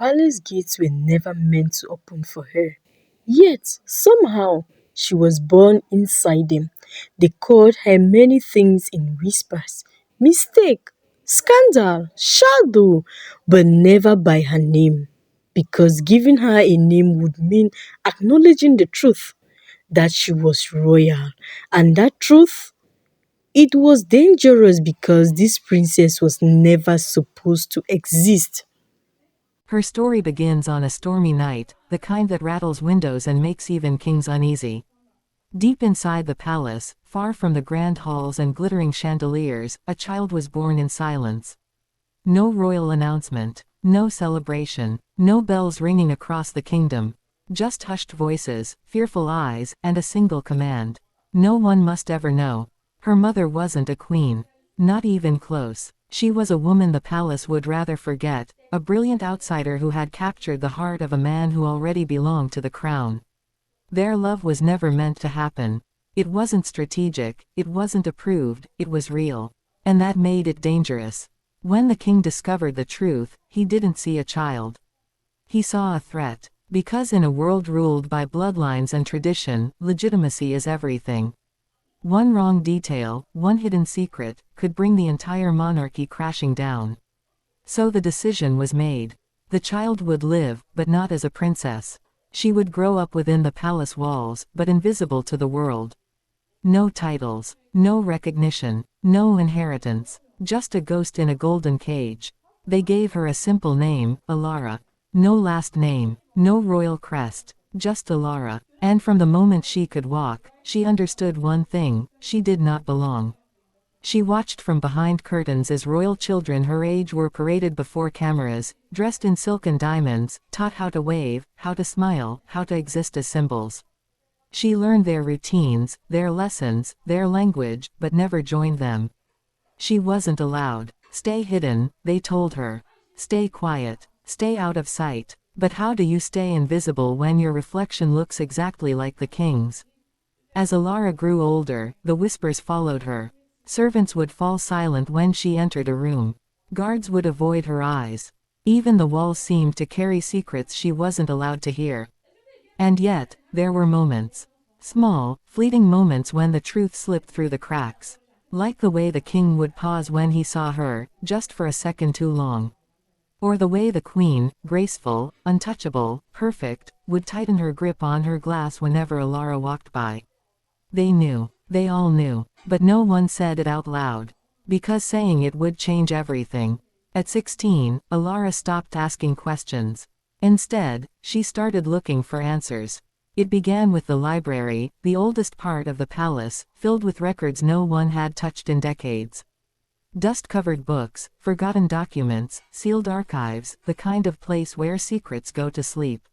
palace gates were never meant to open for her. Yet, somehow, she was born inside them. They called her many things in whispers: mistake, scandal, shadow, but never by her name. Because giving her a name would mean acknowledging the truth that she was royal. And that truth, it was dangerous because this princess was never supposed to exist. Her story begins on a stormy night, the kind that rattles windows and makes even kings uneasy. Deep inside the palace, far from the grand halls and glittering chandeliers, a child was born in silence. No royal announcement, no celebration, no bells ringing across the kingdom. Just hushed voices, fearful eyes, and a single command. No one must ever know. Her mother wasn't a queen. Not even close. She was a woman the palace would rather forget, a brilliant outsider who had captured the heart of a man who already belonged to the crown. Their love was never meant to happen. It wasn't strategic, it wasn't approved, it was real. And that made it dangerous. When the king discovered the truth, he didn't see a child. He saw a threat. Because in a world ruled by bloodlines and tradition, legitimacy is everything. One wrong detail, one hidden secret, could bring the entire monarchy crashing down. So the decision was made. The child would live, but not as a princess. She would grow up within the palace walls, but invisible to the world. No titles, no recognition, no inheritance, just a ghost in a golden cage. They gave her a simple name, Alara. No last name, no royal crest, just Alara. And from the moment she could walk, she understood one thing: she did not belong. She watched from behind curtains as royal children her age were paraded before cameras, dressed in silk and diamonds, taught how to wave, how to smile, how to exist as symbols. She learned their routines, their lessons, their language, but never joined them. She wasn't allowed. Stay hidden, they told her. Stay quiet. Stay out of sight. But how do you stay invisible when your reflection looks exactly like the king's? As Alara grew older, the whispers followed her. Servants would fall silent when she entered a room. Guards would avoid her eyes. Even the walls seemed to carry secrets she wasn't allowed to hear. And yet, there were moments. Small, fleeting moments when the truth slipped through the cracks. Like the way the king would pause when he saw her, just for a second too long. Or the way the queen, graceful, untouchable, perfect, would tighten her grip on her glass whenever Alara walked by. They knew. They all knew. But no one said it out loud. Because saying it would change everything. At 16, Alara stopped asking questions. Instead, she started looking for answers. It began with the library, the oldest part of the palace, filled with records no one had touched in decades. Dust-covered books, forgotten documents, sealed archives, the kind of place where secrets go to sleep.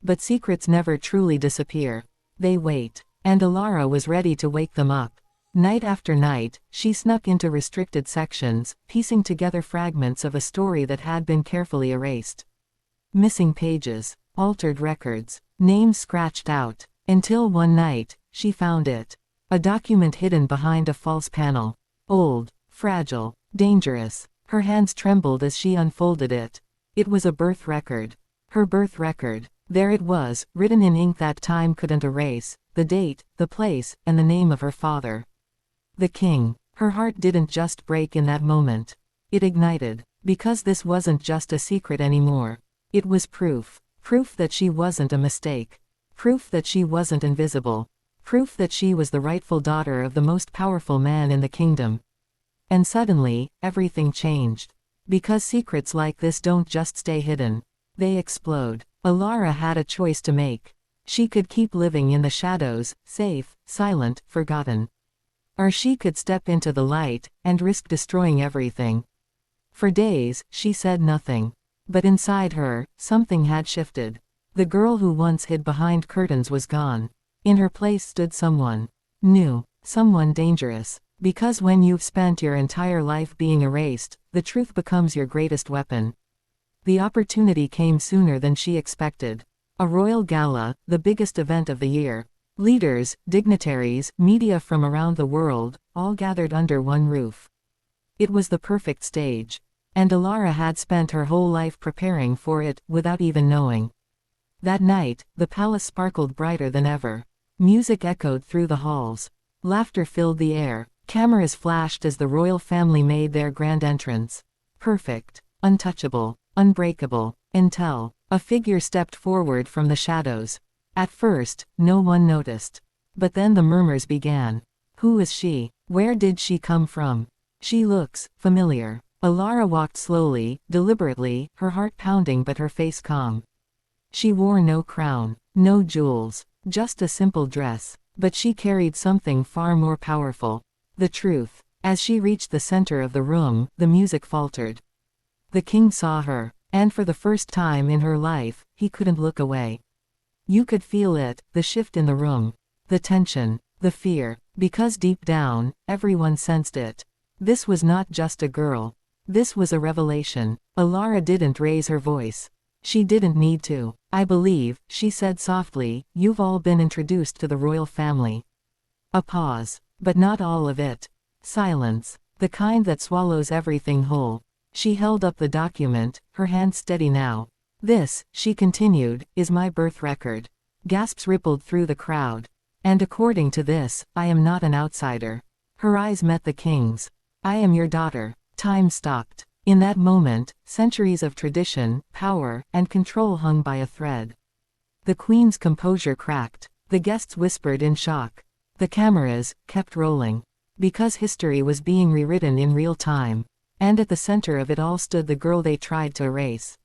But secrets never truly disappear. They wait. And Alara was ready to wake them up. Night after night, she snuck into restricted sections, piecing together fragments of a story that had been carefully erased. Missing pages, altered records, names scratched out, until one night, she found it. A document hidden behind a false panel. Old, fragile, dangerous. Her hands trembled as she unfolded it. It was a birth record. Her birth record. There it was, written in ink that time couldn't erase, the date, the place, and the name of her father. The king. Her heart didn't just break in that moment. It ignited. Because this wasn't just a secret anymore. It was proof. Proof that she wasn't a mistake. Proof that she wasn't invisible. Proof that she was the rightful daughter of the most powerful man in the kingdom. And suddenly, everything changed. Because secrets like this don't just stay hidden. They explode. Alara had a choice to make. She could keep living in the shadows, safe, silent, forgotten. Or she could step into the light, and risk destroying everything. For days, she said nothing. But inside her, something had shifted. The girl who once hid behind curtains was gone. In her place stood someone new, someone dangerous. Because when you've spent your entire life being erased, the truth becomes your greatest weapon. The opportunity came sooner than she expected. A royal gala, the biggest event of the year. Leaders, dignitaries, media from around the world, all gathered under one roof. It was the perfect stage. And Alara had spent her whole life preparing for it, without even knowing. That night, the palace sparkled brighter than ever. Music echoed through the halls. Laughter filled the air. Cameras flashed as the royal family made their grand entrance. Perfect, untouchable, unbreakable, until a figure stepped forward from the shadows. At first, no one noticed. But then the murmurs began. Who is she? Where did she come from? She looks familiar. Alara walked slowly, deliberately, her heart pounding but her face calm. She wore no crown, no jewels, just a simple dress, but she carried something far more powerful. The truth. As she reached the center of the room, the music faltered. The king saw her, and for the first time in her life, he couldn't look away. You could feel it, the shift in the room, the tension, the fear, because deep down, everyone sensed it. This was not just a girl. This was a revelation. Alara didn't raise her voice. She didn't need to. I believe, she said softly, you've all been introduced to the royal family. A pause. But not all of it. Silence. The kind that swallows everything whole. She held up the document, her hand steady now. This, she continued, is my birth record. Gasps rippled through the crowd. And according to this, I am not an outsider. Her eyes met the king's. I am your daughter. Time stopped. In that moment, centuries of tradition, power, and control hung by a thread. The queen's composure cracked. The guests whispered in shock. The cameras kept rolling. Because history was being rewritten in real time. And at the center of it all stood the girl they tried to erase.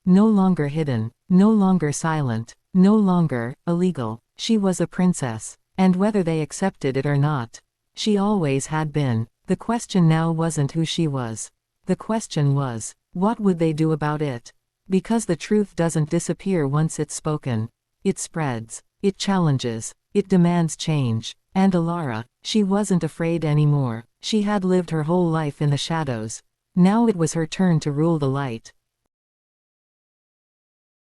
No longer hidden, no longer silent, no longer illegal. She was a princess. And whether they accepted it or not, she always had been. The question now wasn't who she was. The question was, what would they do about it? Because the truth doesn't disappear once it's spoken. It spreads. It challenges. It demands change. And Alara, she wasn't afraid anymore. She had lived her whole life in the shadows. Now it was her turn to rule the light.